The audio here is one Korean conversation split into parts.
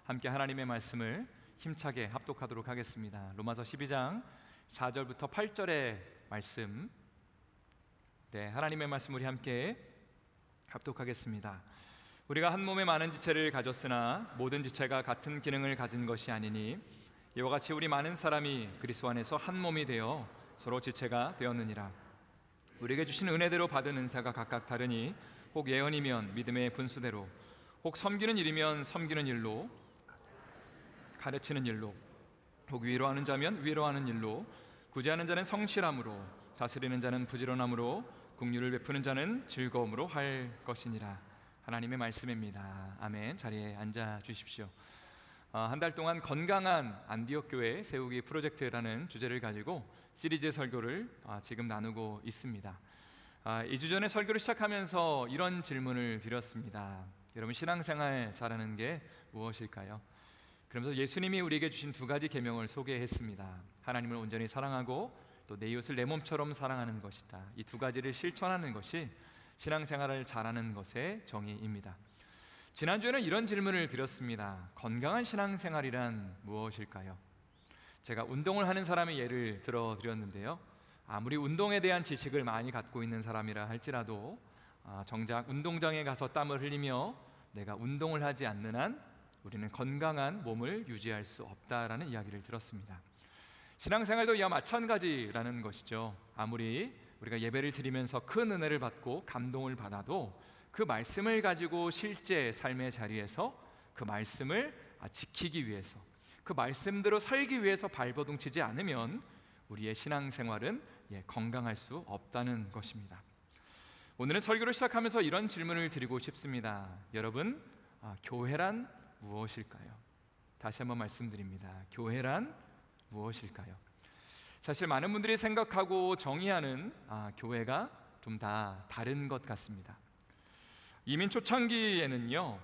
함께 하나님의 말씀을 힘차게 합독하도록 하겠습니다. 로마서 12장 4절부터 8절의 말씀, 하나님의 말씀 우리 함께 합독하겠습니다. 우리가 한 몸에 많은 지체를 가졌으나 모든 지체가 같은 기능을 가진 것이 아니니 이와 같이 우리 많은 사람이 그리스도 안에서 한 몸이 되어 서로 지체가 되었느니라. 우리에게 주신 은혜대로 받은 은사가 각각 다르니 혹 예언이면 믿음의 분수대로, 혹 섬기는 일이면 섬기는 일로, 가르치는 일로, 혹 위로하는 자면 위로하는 일로, 구제하는 자는 성실함으로, 다스리는 자는 부지런함으로, 긍휼을 베푸는 자는 즐거움으로 할 것이니라. 하나님의 말씀입니다. 아멘. 자리에 앉아 주십시오. 한 달 동안 건강한 안디옥 교회 세우기 프로젝트라는 주제를 가지고 시리즈 설교를 지금 나누고 있습니다. 2주 전에 설교를 시작하면서 이런 질문을 드렸습니다. 여러분, 신앙생활 잘하는 게 무엇일까요? 그러면서 예수님이 우리에게 주신 두 가지 계명을 소개했습니다. 하나님을 온전히 사랑하고 또 내 이웃을 내 몸처럼 사랑하는 것이다. 이 두 가지를 실천하는 것이 신앙생활을 잘하는 것의 정의입니다. 지난주에는 이런 질문을 드렸습니다. 건강한 신앙생활이란 무엇일까요? 제가 운동을 하는 사람의 예를 들어드렸는데요, 아무리 운동에 대한 지식을 많이 갖고 있는 사람이라 할지라도 정작 운동장에 가서 땀을 흘리며 내가 운동을 하지 않는 한 우리는 건강한 몸을 유지할 수 없다라는 이야기를 들었습니다. 신앙생활도 이와 마찬가지라는 것이죠. 아무리 우리가 예배를 드리면서 큰 은혜를 받고 감동을 받아도 그 말씀을 가지고 실제 삶의 자리에서 그 말씀을 지키기 위해서, 그 말씀대로 살기 위해서 발버둥치지 않으면 우리의 신앙생활은 건강할 수 없다는 것입니다. 오늘은 설교를 시작하면서 이런 질문을 드리고 싶습니다. 여러분, 교회란 무엇일까요? 다시 한번 말씀드립니다. 교회란 무엇일까요? 사실 많은 분들이 생각하고 정의하는 교회가 좀 다 다른 것 같습니다. 이민 초창기에는요,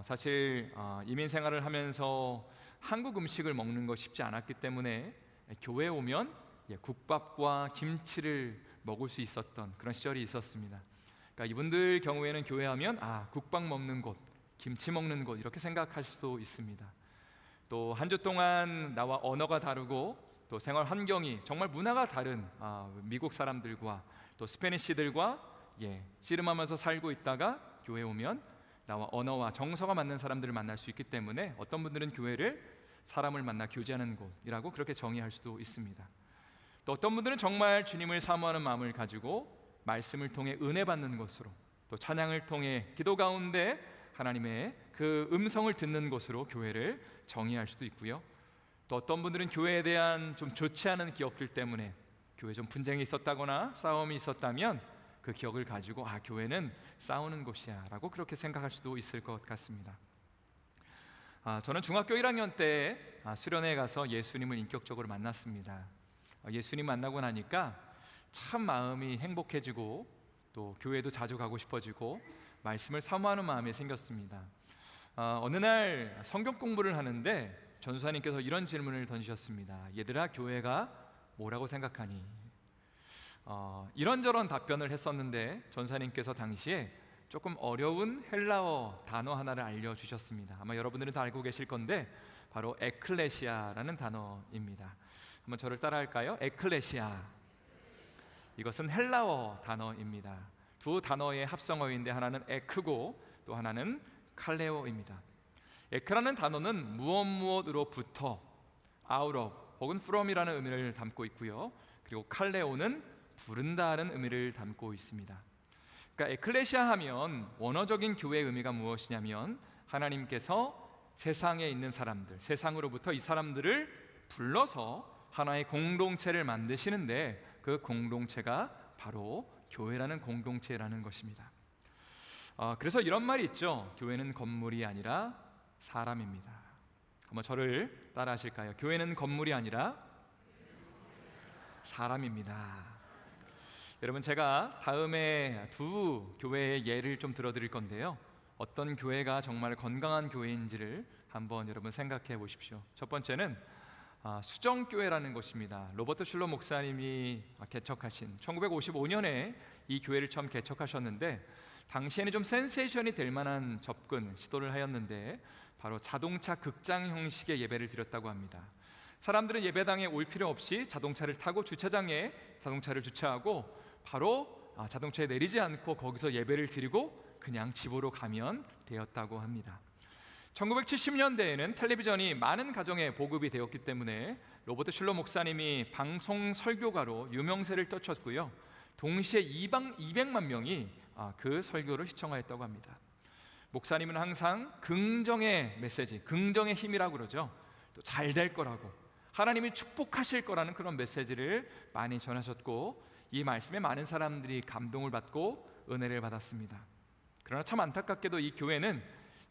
사실 이민 생활을 하면서 한국 음식을 먹는 거 쉽지 않았기 때문에 교회에 오면 국밥과 김치를 먹을 수 있었던 그런 시절이 있었습니다. 그러니까 이분들 경우에는 교회 하면 국밥 먹는 곳, 김치 먹는 곳 이렇게 생각할 수도 있습니다. 또 한 주 동안 나와 언어가 다르고 또 생활 환경이 정말 문화가 다른 미국 사람들과 또 스페니쉬들과 씨름하면서 살고 있다가 교회에 오면 나와 언어와 정서가 맞는 사람들을 만날 수 있기 때문에 어떤 분들은 교회를 사람을 만나 교제하는 곳이라고 그렇게 정의할 수도 있습니다. 또 어떤 분들은 정말 주님을 사모하는 마음을 가지고 말씀을 통해 은혜 받는 곳으로, 또 찬양을 통해 기도 가운데 하나님의 그 음성을 듣는 곳으로 교회를 정의할 수도 있고요. 또 어떤 분들은 교회에 대한 좀 좋지 않은 기억들 때문에 교회에 좀 분쟁이 있었다거나 싸움이 있었다면 그 기억을 가지고 교회는 싸우는 곳이야 라고 그렇게 생각할 수도 있을 것 같습니다. 저는 중학교 1학년 때 수련회에 가서 예수님을 인격적으로 만났습니다. 예수님 만나고 나니까 참 마음이 행복해지고 또 교회도 자주 가고 싶어지고 말씀을 사모하는 마음이 생겼습니다. 어느 날 성경 공부를 하는데 전수사님께서 이런 질문을 던지셨습니다. 얘들아, 교회가 뭐라고 생각하니? 이런저런 답변을 했었는데 전사님께서 당시에 조금 어려운 헬라어 단어 하나를 알려주셨습니다. 아마 여러분들은 다 알고 계실 건데 바로 에클레시아라는 단어입니다. 한번 저를 따라할까요? 에클레시아. 이것은 헬라어 단어입니다. 두 단어의 합성어인데 하나는 에크고 또 하나는 칼레오입니다. 에크라는 단어는 무엇으로부터, out of 혹은 from이라는 의미를 담고 있고요. 그리고 칼레오는 부른다는 의미를 담고 있습니다. 그러니까 에클레시아 하면 원어적인 교회의 의미가 무엇이냐면 하나님께서 세상에 있는 사람들, 세상으로부터 이 사람들을 불러서 하나의 공동체를 만드시는데 그 공동체가 바로 교회라는 공동체라는 것입니다. 그래서 이런 말이 있죠. 교회는 건물이 아니라 사람입니다. 한번 저를 따라 하실까요? 교회는 건물이 아니라 사람입니다. 여러분, 제가 다음에 두 교회의 예를 좀 들어드릴 건데요, 어떤 교회가 정말 건강한 교회인지를 한번 여러분 생각해 보십시오. 첫 번째는 수정교회라는 것입니다. 로버트 슐러 목사님이 개척하신 1955년에 이 교회를 처음 개척하셨는데 당시에는 좀 센세이션이 될 만한 접근 시도를 하였는데 바로 자동차 극장 형식의 예배를 드렸다고 합니다. 사람들은 예배당에 올 필요 없이 자동차를 타고 주차장에 자동차를 주차하고 바로 자동차에 내리지 않고 거기서 예배를 드리고 그냥 집으로 가면 되었다고 합니다. 1970년대에는 텔레비전이 많은 가정에 보급이 되었기 때문에 로버트 슐러 목사님이 방송 설교가로 유명세를 떨쳤고요. 동시에 200만 명이 그 설교를 시청하였다고 합니다. 목사님은 항상 긍정의 메시지, 긍정의 힘이라고 그러죠. 또 잘 될 거라고, 하나님이 축복하실 거라는 그런 메시지를 많이 전하셨고 이 말씀에 많은 사람들이 감동을 받고 은혜를 받았습니다. 그러나 참 안타깝게도 이 교회는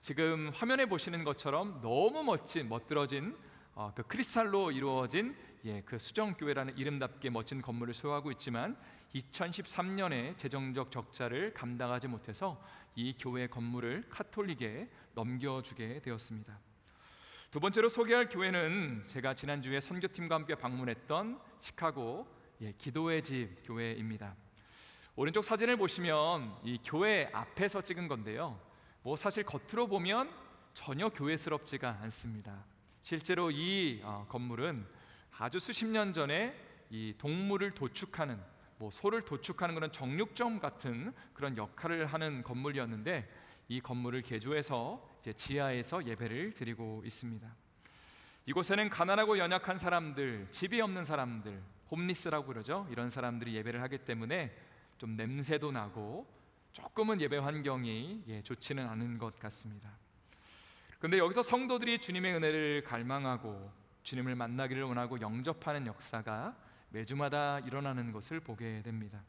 지금 화면에 보시는 것처럼 너무 멋들어진 그 크리스탈로 이루어진 그 수정교회라는 이름답게 멋진 건물을 소유하고 있지만 2013년에 재정적 적자를 감당하지 못해서 이 교회 건물을 카톨릭에 넘겨주게 되었습니다. 두 번째로 소개할 교회는 제가 지난주에 선교팀과 함께 방문했던 시카고 기도의 집 교회입니다. 오른쪽 사진을 보시면 이 교회 앞에서 찍은 건데요, 사실 겉으로 보면 전혀 교회스럽지가 않습니다. 실제로 이 건물은 아주 수십 년 전에 이 동물을 도축하는, 소를 도축하는 그런 정육점 같은 그런 역할을 하는 건물이었는데 이 건물을 개조해서 이제 지하에서 예배를 드리고 있습니다. 이곳에는 가난하고 연약한 사람들, 집이 없는 사람들, 홈리스라고 그러죠. 이런 사람들이 예배를 하기 때문에 좀 냄새도 나고 조금은 예배 환경이 좋지는 않은 것 같습니다. 그런데 여기서 성도들이 주님의 은혜를 갈망하고 주님을 만나기를 원하고 영접하는 역사가 매주마다 일어나는 것을 보게 됩니다.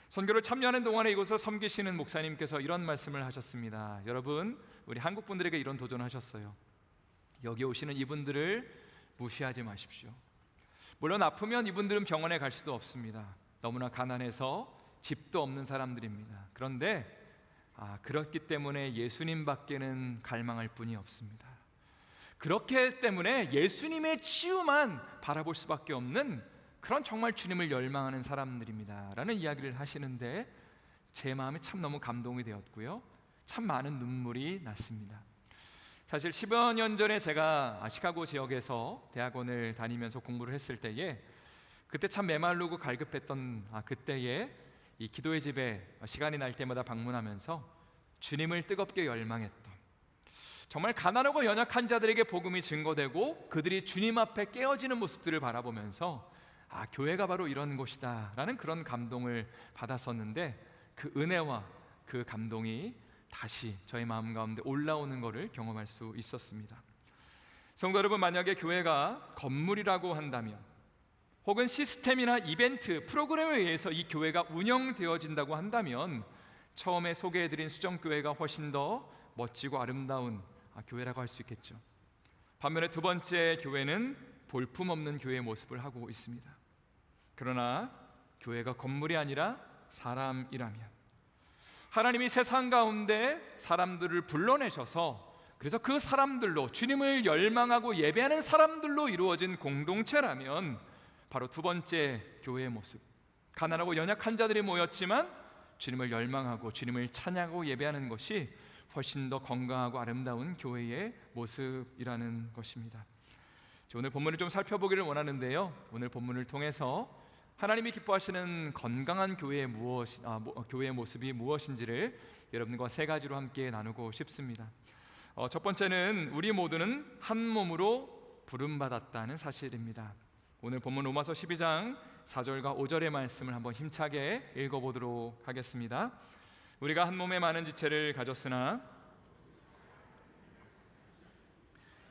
선교를 참여하는 동안에 이곳을 섬기시는 목사님께서 이런 말씀을 하셨습니다. 여러분, 우리 한국 분들에게 이런 도전을 하셨어요. 여기 오시는 이분들을 무시하지 마십시오. 물론 아프면 이분들은 병원에 갈 수도 없습니다. 너무나 가난해서 집도 없는 사람들입니다. 그런데 그렇기 때문에 예수님밖에는 갈망할 분이 없습니다. 그렇기 때문에 예수님의 치유만 바라볼 수밖에 없는 그런 정말 주님을 열망하는 사람들입니다 라는 이야기를 하시는데 제 마음이 참 너무 감동이 되었고요, 참 많은 눈물이 났습니다. 사실 10여 년 전에 제가 시카고 지역에서 대학원을 다니면서 공부를 했을 때에 그때 참 메마르고 갈급했던 그때에 이 기도의 집에 시간이 날 때마다 방문하면서 주님을 뜨겁게 열망했던, 정말 가난하고 연약한 자들에게 복음이 증거되고 그들이 주님 앞에 깨어지는 모습들을 바라보면서 교회가 바로 이런 곳이다 라는 그런 감동을 받았었는데 그 은혜와 그 감동이 다시 저희 마음 가운데 올라오는 것을 경험할 수 있었습니다. 성도 여러분, 만약에 교회가 건물이라고 한다면 혹은 시스템이나 이벤트, 프로그램에 의해서 이 교회가 운영되어진다고 한다면 처음에 소개해드린 수정교회가 훨씬 더 멋지고 아름다운 교회라고 할 수 있겠죠. 반면에 두 번째 교회는 볼품없는 교회의 모습을 하고 있습니다. 그러나 교회가 건물이 아니라 사람이라면, 하나님이 세상 가운데 사람들을 불러내셔서 그래서 그 사람들로, 주님을 열망하고 예배하는 사람들로 이루어진 공동체라면 바로 두 번째 교회의 모습, 가난하고 연약한 자들이 모였지만 주님을 열망하고 주님을 찬양하고 예배하는 것이 훨씬 더 건강하고 아름다운 교회의 모습이라는 것입니다. 오늘 본문을 좀 살펴보기를 원하는데요, 오늘 본문을 통해서 하나님이 기뻐하시는 건강한 교회의 모습이 무엇인지를 여러분과 세 가지로 함께 나누고 싶습니다. 첫 번째는 우리 모두는 한 몸으로 부름받았다는 사실입니다. 오늘 본문 로마서 12장 4절과 5절의 말씀을 한번 힘차게 읽어보도록 하겠습니다. 우리가 한 몸에 많은 지체를 가졌으나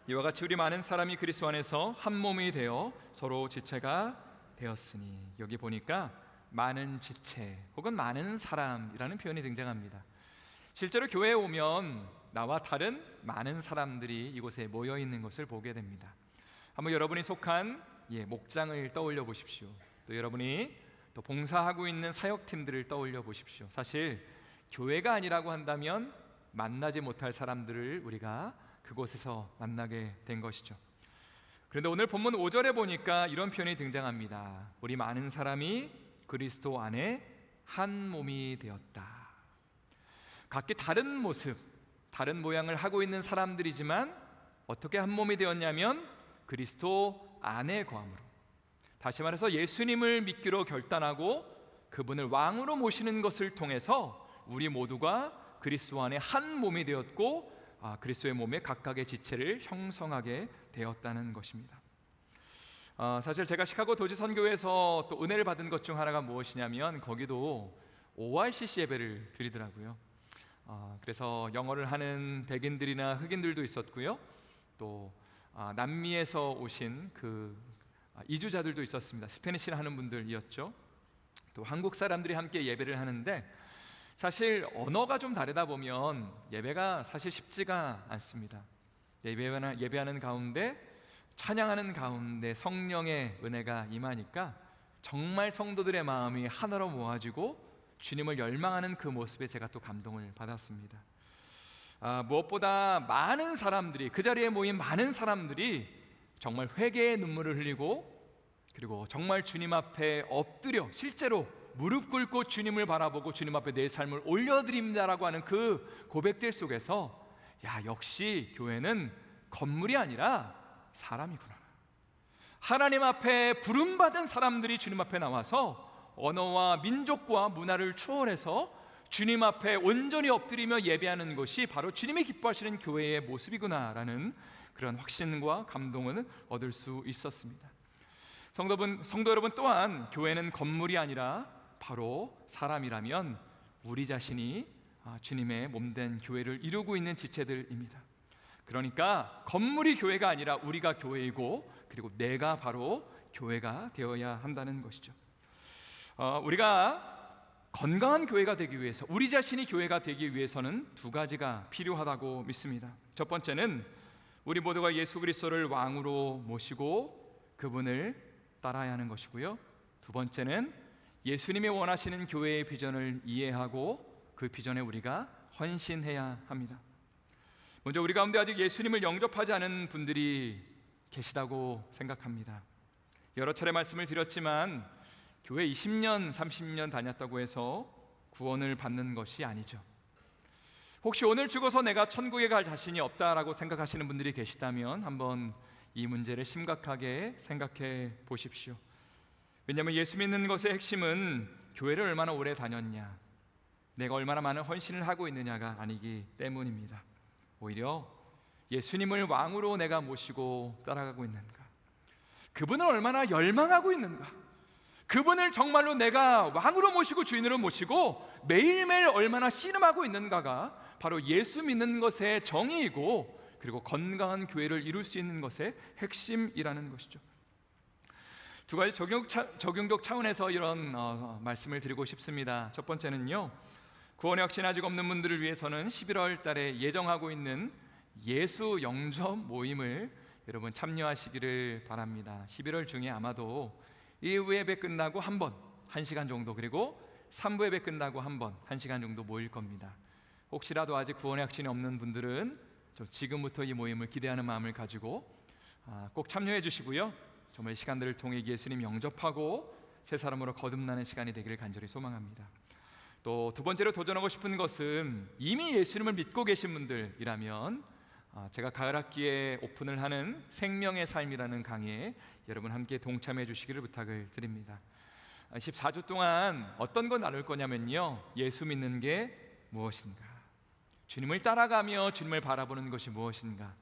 이와 같이 우리 많은 사람이 그리스도 안에서 한 몸이 되어 서로 지체가 되었으니, 여기 보니까 많은 지체 혹은 많은 사람이라는 표현이 등장합니다. 실제로 교회에 오면 나와 다른 많은 사람들이 이곳에 모여 있는 것을 보게 됩니다. 한번 여러분이 속한 목장을 떠올려 보십시오. 또 여러분이 또 봉사하고 있는 사역팀들을 떠올려 보십시오. 사실 교회가 아니라고 한다면 만나지 못할 사람들을 우리가 그곳에서 만나게 된 것이죠. 그런데 오늘 본문 5절에 보니까 이런 표현이 등장합니다. 우리 많은 사람이 그리스도 안에 한 몸이 되었다. 각기 다른 모습, 다른 모양을 하고 있는 사람들이지만 어떻게 한 몸이 되었냐면 그리스도 안에 거함으로. 다시 말해서 예수님을 믿기로 결단하고 그분을 왕으로 모시는 것을 통해서 우리 모두가 그리스도 안에 한 몸이 되었고 그리스도의 몸에 각각의 지체를 형성하게 되었다는 것입니다. 사실 제가 시카고 도지 선교회에서 또 은혜를 받은 것 중 하나가 무엇이냐면 거기도 ORCC 예배를 드리더라고요. 그래서 영어를 하는 백인들이나 흑인들도 있었고요. 또 남미에서 오신 그 이주자들도 있었습니다. 스페니시를 하는 분들이었죠. 또 한국 사람들이 함께 예배를 하는데 사실 언어가 좀 다르다 보면 예배가 사실 쉽지가 않습니다. 예배하는 가운데, 찬양하는 가운데 성령의 은혜가 임하니까 정말 성도들의 마음이 하나로 모아지고 주님을 열망하는 그 모습에 제가 또 감동을 받았습니다. 무엇보다 많은 사람들이, 그 자리에 모인 많은 사람들이 정말 회개의 눈물을 흘리고 그리고 정말 주님 앞에 엎드려 실제로 무릎 꿇고 주님을 바라보고 주님 앞에 내 삶을 올려드립니다라고 하는 그 고백들 속에서 역시 교회는 건물이 아니라 사람이구나. 하나님 앞에 부름받은 사람들이 주님 앞에 나와서 언어와 민족과 문화를 초월해서 주님 앞에 온전히 엎드리며 예배하는 것이 바로 주님이 기뻐하시는 교회의 모습이구나라는 그런 확신과 감동을 얻을 수 있었습니다. 성도 여러분, 또한 교회는 건물이 아니라 바로 사람이라면 우리 자신이 주님의 몸된 교회를 이루고 있는 지체들입니다. 그러니까 건물이 교회가 아니라 우리가 교회이고 그리고 내가 바로 교회가 되어야 한다는 것이죠. 우리가 건강한 교회가 되기 위해서, 우리 자신이 교회가 되기 위해서는 두 가지가 필요하다고 믿습니다. 첫 번째는 우리 모두가 예수 그리스도를 왕으로 모시고 그분을 따라야 하는 것이고요. 두 번째는 예수님이 원하시는 교회의 비전을 이해하고 그 비전에 우리가 헌신해야 합니다. 먼저 우리 가운데 아직 예수님을 영접하지 않은 분들이 계시다고 생각합니다. 여러 차례 말씀을 드렸지만 교회 20년, 30년 다녔다고 해서 구원을 받는 것이 아니죠. 혹시 오늘 죽어서 내가 천국에 갈 자신이 없다라고 생각하시는 분들이 계시다면 한번 이 문제를 심각하게 생각해 보십시오. 왜냐하면 예수 믿는 것의 핵심은 교회를 얼마나 오래 다녔냐, 내가 얼마나 많은 헌신을 하고 있느냐가 아니기 때문입니다. 오히려 예수님을 왕으로 내가 모시고 따라가고 있는가, 그분을 얼마나 열망하고 있는가, 그분을 정말로 내가 왕으로 모시고 주인으로 모시고 매일매일 얼마나 씨름하고 있는가가 바로 예수 믿는 것의 정의이고 그리고 건강한 교회를 이룰 수 있는 것의 핵심이라는 것이죠. 두 가지 적용적 차원에서 이런 말씀을 드리고 싶습니다. 첫 번째는요, 구원의 확신 아직 없는 분들을 위해서는 11월 달에 예정하고 있는 예수 영접 모임을 여러분 참여하시기를 바랍니다. 11월 중에 아마도 1부 예배 끝나고 한 번 1시간 정도, 그리고 3부 예배 끝나고 한 번 1시간 정도 모일 겁니다. 혹시라도 아직 구원의 확신이 없는 분들은 좀 지금부터 이 모임을 기대하는 마음을 가지고 꼭 참여해 주시고요. 정말 이 시간들을 통해 예수님 영접하고 새 사람으로 거듭나는 시간이 되기를 간절히 소망합니다. 또 두 번째로 도전하고 싶은 것은 이미 예수님을 믿고 계신 분들이라면 제가 가을 학기에 오픈을 하는 생명의 삶이라는 강의에 여러분 함께 동참해 주시기를 부탁을 드립니다. 14주 동안 어떤 거 나눌 거냐면요, 예수 믿는 게 무엇인가, 주님을 따라가며 주님을 바라보는 것이 무엇인가,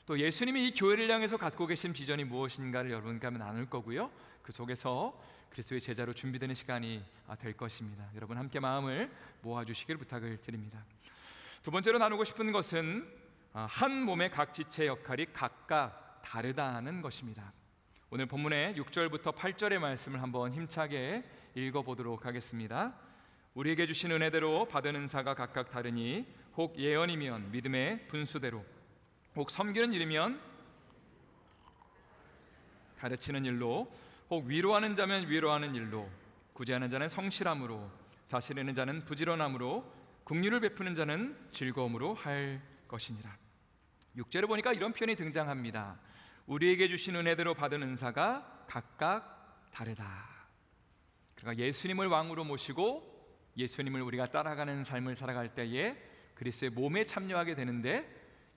또 예수님이 이 교회를 향해서 갖고 계신 비전이 무엇인가를 여러분과 나눌 거고요. 그 속에서 그리스도의 제자로 준비되는 시간이 될 것입니다. 여러분 함께 마음을 모아주시길 부탁을 드립니다. 두 번째로 나누고 싶은 것은 한 몸의 각 지체 역할이 각각 다르다는 것입니다. 오늘 본문의 6절부터 8절의 말씀을 한번 힘차게 읽어보도록 하겠습니다. 우리에게 주신 은혜대로 받은 은사가 각각 다르니 혹 예언이면 믿음의 분수대로, 혹 섬기는 일이면 가르치는 일로, 혹 위로하는 자면 위로하는 일로, 구제하는 자는 성실함으로, 다스리는 자는 부지런함으로, 긍휼을 베푸는 자는 즐거움으로 할 것이니라. 6절에 보니까 이런 표현이 등장합니다. 우리에게 주신 은혜대로 받은 은사가 각각 다르다. 그러니까 예수님을 왕으로 모시고 예수님을 우리가 따라가는 삶을 살아갈 때에 그리스도의 몸에 참여하게 되는데,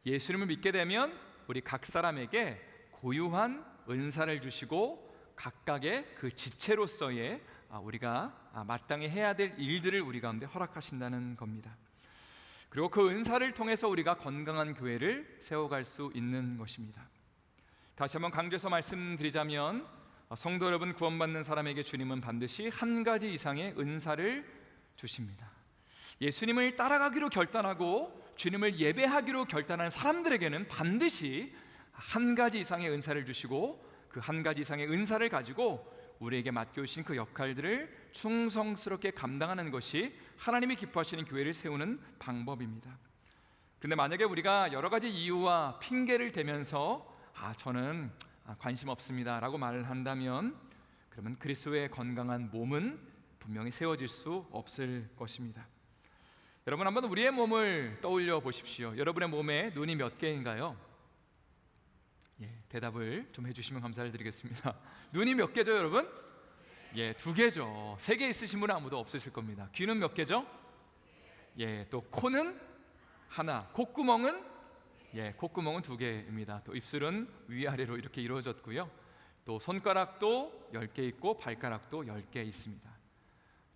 예수님을 믿게 되면 우리 각 사람에게 고유한 은사를 주시고 각각의 그 지체로서의 우리가 마땅히 해야 될 일들을 우리 가운데 허락하신다는 겁니다. 그리고 그 은사를 통해서 우리가 건강한 교회를 세워갈 수 있는 것입니다. 다시 한번 강조해서 말씀드리자면, 성도 여러분, 구원받는 사람에게 주님은 반드시 한 가지 이상의 은사를 주십니다. 예수님을 따라가기로 결단하고 주님을 예배하기로 결단한 사람들에게는 반드시 한 가지 이상의 은사를 주시고, 그 한 가지 이상의 은사를 가지고 우리에게 맡겨주신 그 역할들을 충성스럽게 감당하는 것이 하나님이 기뻐하시는 교회를 세우는 방법입니다. 그런데 만약에 우리가 여러 가지 이유와 핑계를 대면서 저는 관심 없습니다 라고 말을 한다면, 그러면 그리스도의 건강한 몸은 분명히 세워질 수 없을 것입니다. 여러분, 한번 우리의 몸을 떠올려 보십시오. 여러분의 몸에 눈이 몇 개인가요? 대답을 좀 해주시면 감사를 드리겠습니다. 눈이 몇 개죠, 여러분? 2개죠. 3개 있으신 분은 아무도 없으실 겁니다. 귀는 몇 개죠? 또 코는 하나, 콧구멍은 콧구멍은 2개입니다. 또 입술은 위아래로 이렇게 이루어졌고요. 또 손가락도 10개 있고 발가락도 10개 있습니다.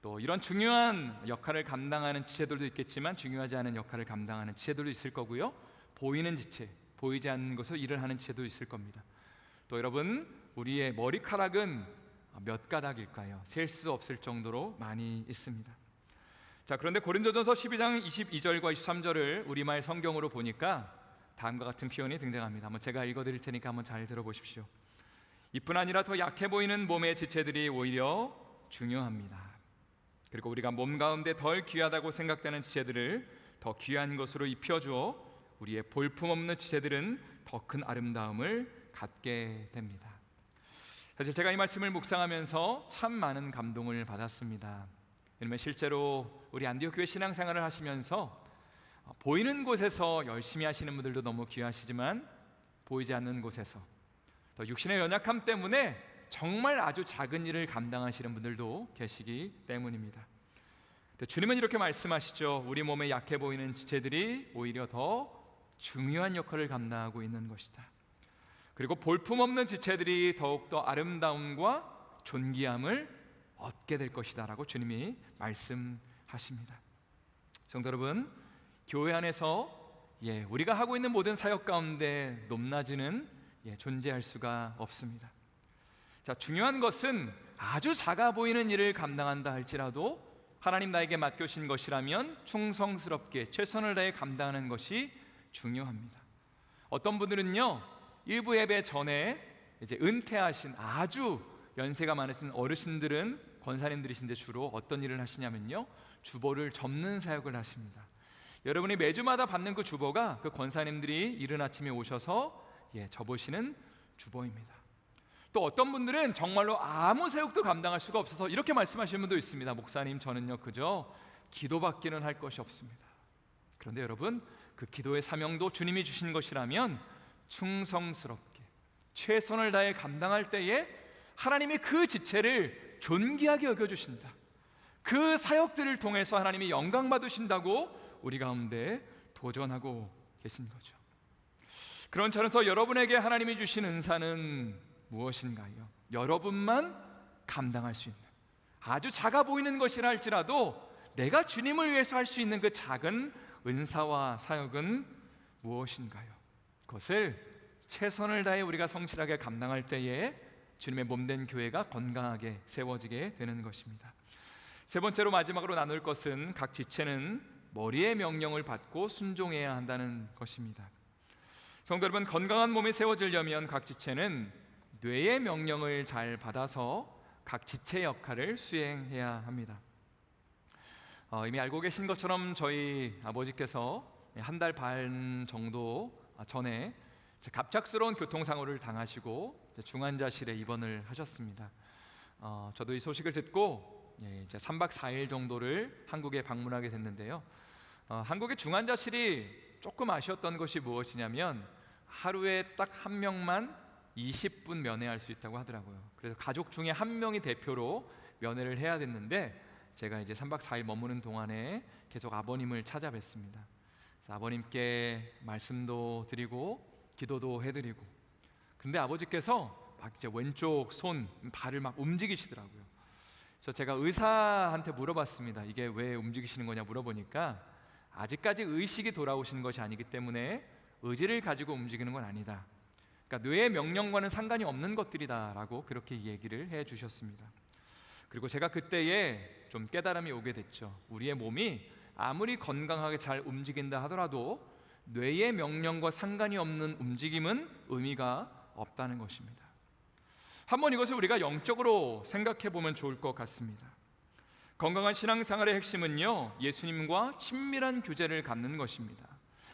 또 이런 중요한 역할을 감당하는 지체들도 있겠지만 중요하지 않은 역할을 감당하는 지체들도 있을 거고요. 보이는 지체, 보이지 않는 것을 일을 하는 지체도 있을 겁니다. 또 여러분, 우리의 머리카락은 몇 가닥일까요? 셀 수 없을 정도로 많이 있습니다. 자, 그런데 고린도전서 12장 22절과 23절을 우리말 성경으로 보니까 다음과 같은 표현이 등장합니다. 한번 제가 읽어드릴 테니까 한번 잘 들어보십시오. 이뿐 아니라 더 약해 보이는 몸의 지체들이 오히려 중요합니다. 그리고 우리가 몸 가운데 덜 귀하다고 생각되는 지체들을 더 귀한 것으로 입혀주어 우리의 볼품없는 지체들은 더 큰 아름다움을 갖게 됩니다. 사실 제가 이 말씀을 묵상하면서 참 많은 감동을 받았습니다. 왜냐하면 실제로 우리 안디옥 교회 신앙생활을 하시면서 보이는 곳에서 열심히 하시는 분들도 너무 귀하시지만, 보이지 않는 곳에서 또 육신의 연약함 때문에 정말 아주 작은 일을 감당하시는 분들도 계시기 때문입니다. 주님은 이렇게 말씀하시죠. 우리 몸에 약해 보이는 지체들이 오히려 더 중요한 역할을 감당하고 있는 것이다. 그리고 볼품없는 지체들이 더욱더 아름다움과 존귀함을 얻게 될 것이다 라고 주님이 말씀하십니다. 성도 여러분, 교회 안에서 우리가 하고 있는 모든 사역 가운데 높낮이는 존재할 수가 없습니다. 자, 중요한 것은 아주 작아 보이는 일을 감당한다 할지라도 하나님 나에게 맡겨주신 것이라면 충성스럽게 최선을 다해 감당하는 것이 중요합니다. 어떤 분들은요, 일부 예배 전에 이제 은퇴하신 아주 연세가 많으신 어르신들은 권사님들이신데 주로 어떤 일을 하시냐면요, 주보를 접는 사역을 하십니다. 여러분이 매주마다 받는 그 주보가 그 권사님들이 이른 아침에 오셔서 접으시는 주보입니다. 또 어떤 분들은 정말로 아무 사역도 감당할 수가 없어서 이렇게 말씀하시는 분도 있습니다. 목사님, 저는요 그저 기도밖에는 할 것이 없습니다. 그런데 여러분, 그 기도의 사명도 주님이 주신 것이라면 충성스럽게 최선을 다해 감당할 때에 하나님이 그 지체를 존귀하게 여겨주신다. 그 사역들을 통해서 하나님이 영광 받으신다고 우리 가운데 도전하고 계신 거죠. 그런 차원에서 여러분에게 하나님이 주신 은사는 무엇인가요? 여러분만 감당할 수 있는, 아주 작아 보이는 것이라 할지라도 내가 주님을 위해서 할 수 있는 그 작은 은사와 사역은 무엇인가요? 그것을 최선을 다해 우리가 성실하게 감당할 때에 주님의 몸된 교회가 건강하게 세워지게 되는 것입니다. 세 번째로 마지막으로 나눌 것은 각 지체는 머리의 명령을 받고 순종해야 한다는 것입니다. 성도 여러분, 건강한 몸이 세워지려면 각 지체는 뇌의 명령을 잘 받아서 각 지체 역할을 수행해야 합니다. 이미 알고 계신 것처럼 저희 아버지께서 한 달 반 정도 전에 갑작스러운 교통사고를 당하시고 중환자실에 입원을 하셨습니다. 저도 이 소식을 듣고 이제 3박 4일 정도를 한국에 방문하게 됐는데요. 한국의 중환자실이 조금 아쉬웠던 것이 무엇이냐면 하루에 딱 한 명만 20분 면회할 수 있다고 하더라고요. 그래서 가족 중에 한 명이 대표로 면회를 해야 됐는데 제가 이제 3박 4일 머무는 동안에 계속 아버님을 찾아뵀습니다. 아버님께 말씀도 드리고 기도도 해드리고, 근데 아버지께서 막 이제 왼쪽 손, 발을 막 움직이시더라고요. 그래서 제가 의사한테 물어봤습니다. 이게 왜 움직이시는 거냐 물어보니까 아직까지 의식이 돌아오시는 것이 아니기 때문에 의지를 가지고 움직이는 건 아니다. 그러니까 뇌의 명령과는 상관이 없는 것들이다라고 그렇게 얘기를 해주셨습니다. 그리고 제가 그때에 좀 깨달음이 오게 됐죠. 우리의 몸이 아무리 건강하게 잘 움직인다 하더라도 뇌의 명령과 상관이 없는 움직임은 의미가 없다는 것입니다. 한번 이것을 우리가 영적으로 생각해 보면 좋을 것 같습니다. 건강한 신앙생활의 핵심은요, 예수님과 친밀한 교제를 갖는 것입니다.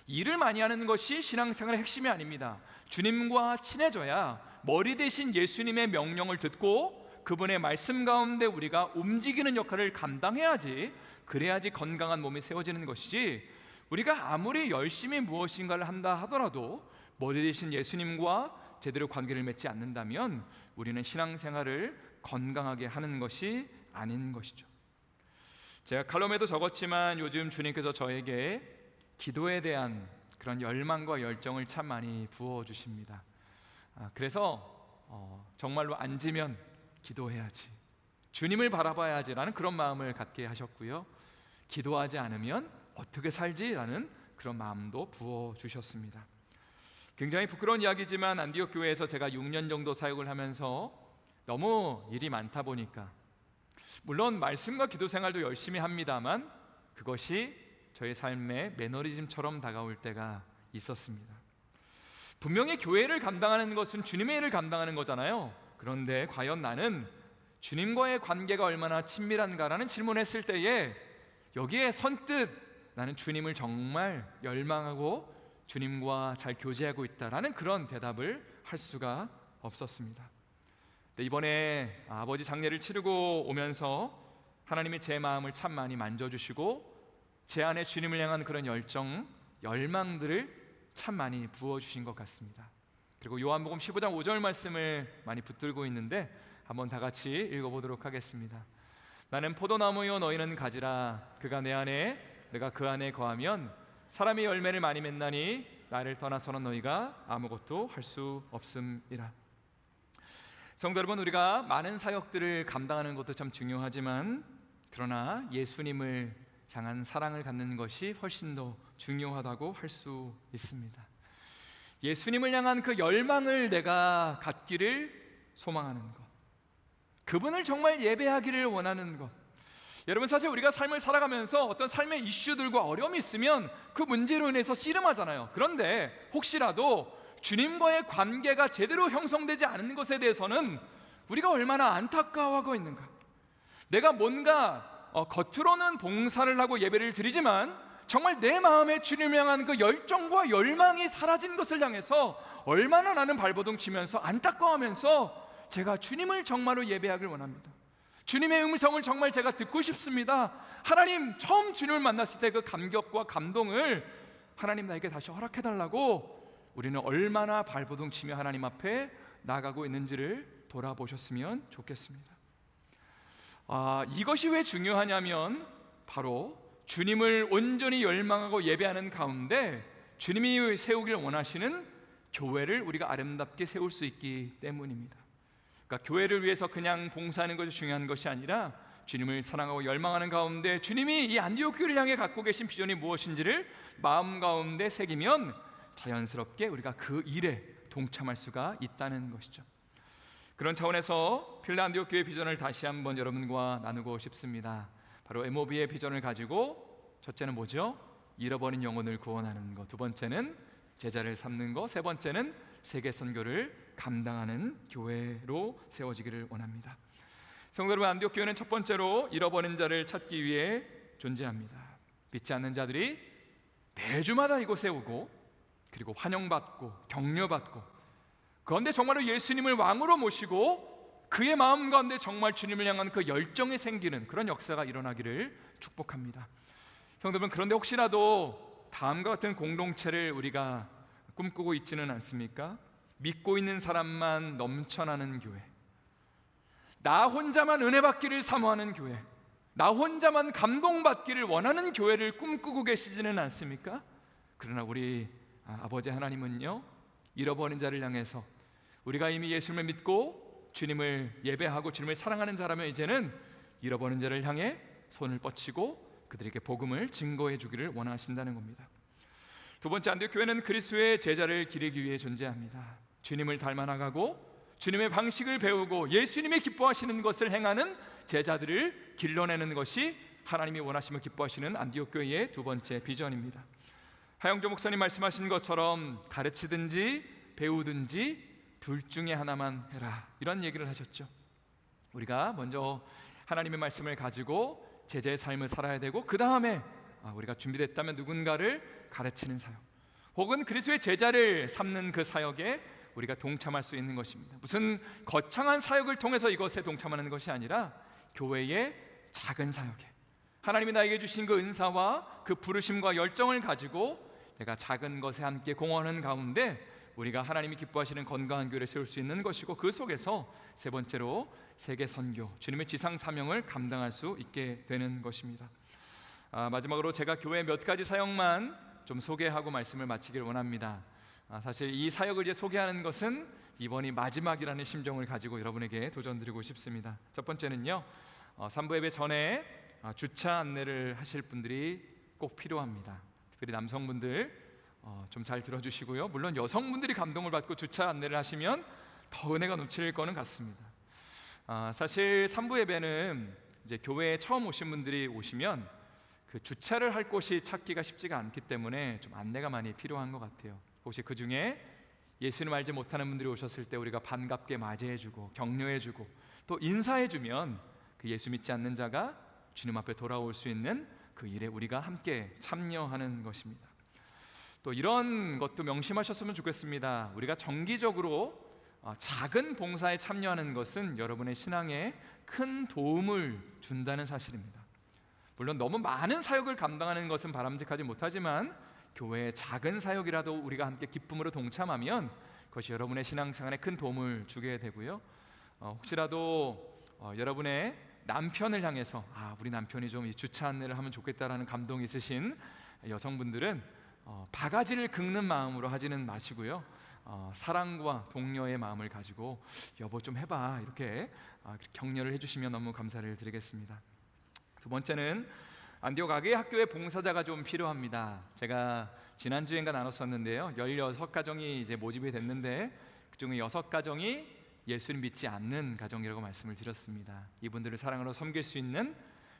일을 많이 하는 것이 신앙생활의 핵심이 아닙니다. 주님과 친해져야 머리 대신 예수님의 명령을 듣고 그분의 말씀 가운데 우리가 움직이는 역할을 감당해야지, 그래야지 건강한 몸이 세워지는 것이지, 우리가 아무리 열심히 무엇인가를 한다 하더라도 머리 대신 예수님과 제대로 관계를 맺지 않는다면 우리는 신앙생활을 건강하게 하는 것이 아닌 것이죠. 제가 칼럼에도 적었지만 요즘 주님께서 저에게 기도에 대한 그런 열망과 열정을 참 많이 부어주십니다. 그래서 정말로 앉으면 기도해야지, 주님을 바라봐야지라는 그런 마음을 갖게 하셨고요, 기도하지 않으면 어떻게 살지라는 그런 마음도 부어주셨습니다. 굉장히 부끄러운 이야기지만 안디옥 교회에서 제가 6년 정도 사역을 하면서 너무 일이 많다 보니까, 물론 말씀과 기도 생활도 열심히 합니다만 그것이 저의 삶의 매너리즘처럼 다가올 때가 있었습니다. 분명히 교회를 감당하는 것은 주님의 일을 감당하는 거잖아요. 그런데 과연 나는 주님과의 관계가 얼마나 친밀한가라는 질문을 했을 때에 여기에 선뜻 나는 주님을 정말 열망하고 주님과 잘 교제하고 있다라는 그런 대답을 할 수가 없었습니다. 이번에 아버지 장례를 치르고 오면서 하나님이 제 마음을 참 많이 만져주시고 제 안에 주님을 향한 그런 열정, 열망들을 참 많이 부어주신 것 같습니다. 그리고 요한복음 15장 5절 말씀을 많이 붙들고 있는데 한번 다 같이 읽어보도록 하겠습니다. 나는 포도나무요 너희는 가지라. 그가 내 안에 내가 그 안에 거하면 사람이 열매를 많이 맺나니 나를 떠나서는 너희가 아무것도 할 수 없음이라. 성도 여러분, 우리가 많은 사역들을 감당하는 것도 참 중요하지만 그러나 예수님을 향한 사랑을 갖는 것이 훨씬 더 중요하다고 할 수 있습니다. 예수님을 향한 그 열망을 내가 갖기를 소망하는 것, 그분을 정말 예배하기를 원하는 것. 여러분, 사실 우리가 삶을 살아가면서 어떤 삶의 이슈들과 어려움이 있으면 그 문제로 인해서 씨름하잖아요. 그런데 혹시라도 주님과의 관계가 제대로 형성되지 않는 것에 대해서는 우리가 얼마나 안타까워하고 있는가. 내가 뭔가 겉으로는 봉사를 하고 예배를 드리지만 정말 내 마음에 주님을 향한 그 열정과 열망이 사라진 것을 향해서 얼마나 나는 발버둥 치면서 안타까워하면서 제가 주님을 정말로 예배하길 원합니다. 주님의 음성을 정말 제가 듣고 싶습니다. 하나님, 처음 주님을 만났을 때 그 감격과 감동을 하나님 나에게 다시 허락해달라고 우리는 얼마나 발버둥 치며 하나님 앞에 나가고 있는지를 돌아보셨으면 좋겠습니다. 이것이 왜 중요하냐면 바로 주님을 온전히 열망하고 예배하는 가운데 주님이 세우길 원하시는 교회를 우리가 아름답게 세울 수 있기 때문입니다. 그러니까 교회를 위해서 그냥 봉사하는 것이 중요한 것이 아니라 주님을 사랑하고 열망하는 가운데 주님이 이 안디옥 교회를 향해 갖고 계신 비전이 무엇인지를 마음 가운데 새기면 자연스럽게 우리가 그 일에 동참할 수가 있다는 것이죠. 그런 차원에서 필라 안디옥 교회 비전을 다시 한번 여러분과 나누고 싶습니다. 바로 MOB의 비전을 가지고 첫째는 뭐죠? 잃어버린 영혼을 구원하는 것, 두 번째는 제자를 삼는 것, 세 번째는 세계 선교를 감당하는 교회로 세워지기를 원합니다. 성도 여러분, 안디옥 교회는 첫 번째로 잃어버린 자를 찾기 위해 존재합니다. 믿지 않는 자들이 매주마다 이곳에 오고 그리고 환영받고 격려받고, 그런데 정말로 예수님을 왕으로 모시고 그의 마음 가운데 정말 주님을 향한 그 열정이 생기는 그런 역사가 일어나기를 축복합니다. 성도 여러분, 그런데 혹시라도 다음과 같은 공동체를 우리가 꿈꾸고 있지는 않습니까? 믿고 있는 사람만 넘쳐나는 교회, 나 혼자만 은혜 받기를 사모하는 교회, 나 혼자만 감동받기를 원하는 교회를 꿈꾸고 계시지는 않습니까? 그러나 우리 아버지 하나님은요, 잃어버린 자를 향해서 우리가 이미 예수님을 믿고 주님을 예배하고 주님을 사랑하는 자라면 이제는 잃어버린 자를 향해 손을 뻗치고 그들에게 복음을 증거해 주기를 원하신다는 겁니다. 두 번째, 안디옥 교회는 그리스도의 제자를 기르기 위해 존재합니다. 주님을 닮아나가고 주님의 방식을 배우고 예수님이 기뻐하시는 것을 행하는 제자들을 길러내는 것이 하나님이 원하시며 기뻐하시는 안디옥 교회의 두 번째 비전입니다. 하영조 목사님 말씀하신 것처럼 가르치든지 배우든지 둘 중에 하나만 해라, 이런 얘기를 하셨죠. 우리가 먼저 하나님의 말씀을 가지고 제자의 삶을 살아야 되고, 그 다음에 우리가 준비됐다면 누군가를 가르치는 사역, 혹은 그리스도의 제자를 삼는 그 사역에 우리가 동참할 수 있는 것입니다. 무슨 거창한 사역을 통해서 이것에 동참하는 것이 아니라 교회의 작은 사역에 하나님이 나에게 주신 그 은사와 그 부르심과 열정을 가지고 내가 작은 것에 함께 공헌하는 가운데 우리가 하나님이 기뻐하시는 건강한 교회를 세울 수 있는 것이고, 그 속에서 세 번째로 세계 선교, 주님의 지상 사명을 감당할 수 있게 되는 것입니다. 마지막으로 제가 교회 몇 가지 사역만 좀 소개하고 말씀을 마치길 원합니다. 사실 이 사역을 이제 소개하는 것은 이번이 마지막이라는 심정을 가지고 여러분에게 도전드리고 싶습니다. 첫 번째는요, 3부 예배 전에 주차 안내를 하실 분들이 꼭 필요합니다. 특별히 남성분들 좀 잘 들어주시고요. 물론 여성분들이 감동을 받고 주차 안내를 하시면 더 은혜가 넘칠 거는 같습니다. 사실 3부 예배는 이제 교회에 처음 오신 분들이 오시면 그 주차를 할 곳이 찾기가 쉽지가 않기 때문에 좀 안내가 많이 필요한 것 같아요. 혹시 그 중에 예수님 알지 못하는 분들이 오셨을 때 우리가 반갑게 맞이해주고 격려해주고 또 인사해주면 그 예수 믿지 않는 자가 주님 앞에 돌아올 수 있는 그 일에 우리가 함께 참여하는 것입니다. 또 이런 것도 명심하셨으면 좋겠습니다. 우리가 정기적으로 작은 봉사에 참여하는 것은 여러분의 신앙에 큰 도움을 준다는 사실입니다. 물론 너무 많은 사역을 감당하는 것은 바람직하지 못하지만 교회의 작은 사역이라도 우리가 함께 기쁨으로 동참하면 그것이 여러분의 신앙생활에 큰 도움을 주게 되고요. 혹시라도 여러분의 남편을 향해서 우리 남편이 좀 이 주차 안내를 하면 좋겠다라는 감동이 있으신 여성분들은 바가지를 긁는 마음으로 하지는 마시고요. 사랑과 동료의 마음을 가지고 여보 좀 해봐, 이렇게 격려를 해주시면 너무 감사를 드리겠습니다. 두 번째는 안디옥 아기의 학교에 봉사자가 좀 필요합니다. 제가 지난주엔가 나눴었는데요, 16가정이 이제 모집이 됐는데 그중에 6가정이 예수를 믿지 않는 가정이라고 말씀을 드렸습니다. 이분들을 사랑으로 섬길 수 있는,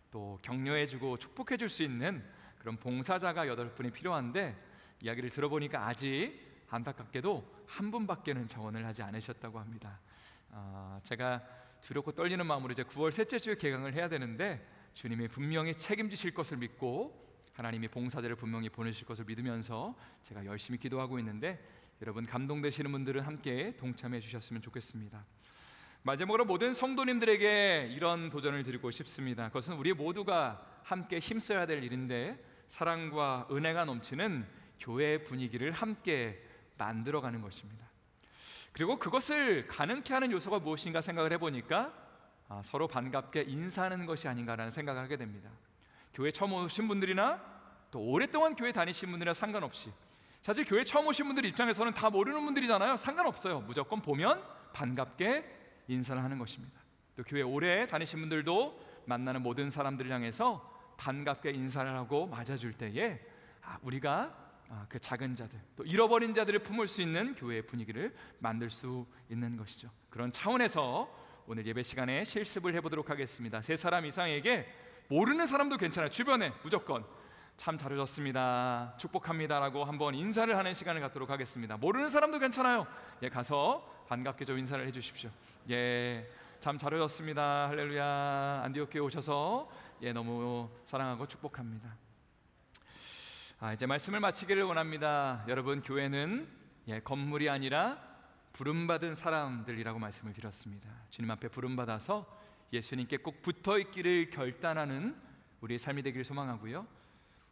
또 격려해주고 축복해줄 수 있는 그런 봉사자가 8분이 필요한데, 이야기를 들어보니까 아직 안타깝게도 한 분밖에는 정원을 하지 않으셨다고 합니다. 제가 두렵고 떨리는 마음으로 이제 9월 셋째 주에 개강을 해야 되는데 주님이 분명히 책임지실 것을 믿고 하나님이 봉사자를 분명히 보내실 것을 믿으면서 제가 열심히 기도하고 있는데, 여러분 감동되시는 분들은 함께 동참해 주셨으면 좋겠습니다. 마지막으로 모든 성도님들에게 이런 도전을 드리고 싶습니다. 그것은 우리 모두가 함께 힘써야 될 일인데, 사랑과 은혜가 넘치는 교회 분위기를 함께 만들어가는 것입니다. 그리고 그것을 가능케 하는 요소가 무엇인가 생각을 해보니까 서로 반갑게 인사하는 것이 아닌가라는 생각을 하게 됩니다. 교회 처음 오신 분들이나 또 오랫동안 교회 다니신 분들이나 상관없이, 사실 교회 처음 오신 분들 입장에서는 다 모르는 분들이잖아요. 상관없어요. 무조건 보면 반갑게 인사를 하는 것입니다. 또 교회 오래 다니신 분들도 만나는 모든 사람들을 향해서 반갑게 인사를 하고 맞아줄 때에 우리가 그 작은 자들, 또 잃어버린 자들을 품을 수 있는 교회의 분위기를 만들 수 있는 것이죠. 그런 차원에서 오늘 예배 시간에 실습을 해보도록 하겠습니다. 3사람 이상에게, 모르는 사람도 괜찮아요, 주변에 무조건 참 잘 오셨습니다, 축복합니다라고 한번 인사를 하는 시간을 갖도록 하겠습니다. 모르는 사람도 괜찮아요. 가서 반갑게 좀 인사를 해주십시오. 참 잘 오셨습니다, 할렐루야, 안디옥 교회 오셔서 너무 사랑하고 축복합니다. 이제 말씀을 마치기를 원합니다. 여러분, 교회는 건물이 아니라 부름받은 사람들이라고 말씀을 드렸습니다. 주님 앞에 부름받아서 예수님께 꼭 붙어있기를 결단하는 우리의 삶이 되기를 소망하고요,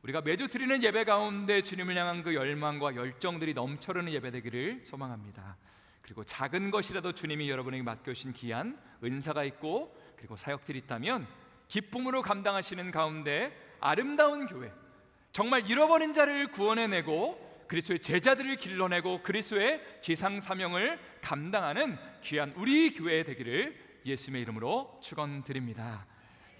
우리가 매주 드리는 예배 가운데 주님을 향한 그 열망과 열정들이 넘쳐흐르는 예배 되기를 소망합니다. 그리고 작은 것이라도 주님이 여러분에게 맡겨주신 귀한 은사가 있고 그리고 사역들이 있다면 기쁨으로 감당하시는 가운데 아름다운 교회, 정말 잃어버린 자를 구원해내고 그리스도의 제자들을 길러내고 그리스도의 지상 사명을 감당하는 귀한 우리 교회 되기를 예수님의 이름으로 축원드립니다.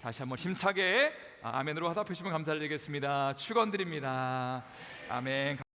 다시 한번 힘차게 아멘으로 화답해 주시면 감사드리겠습니다. 축원드립니다. 아멘.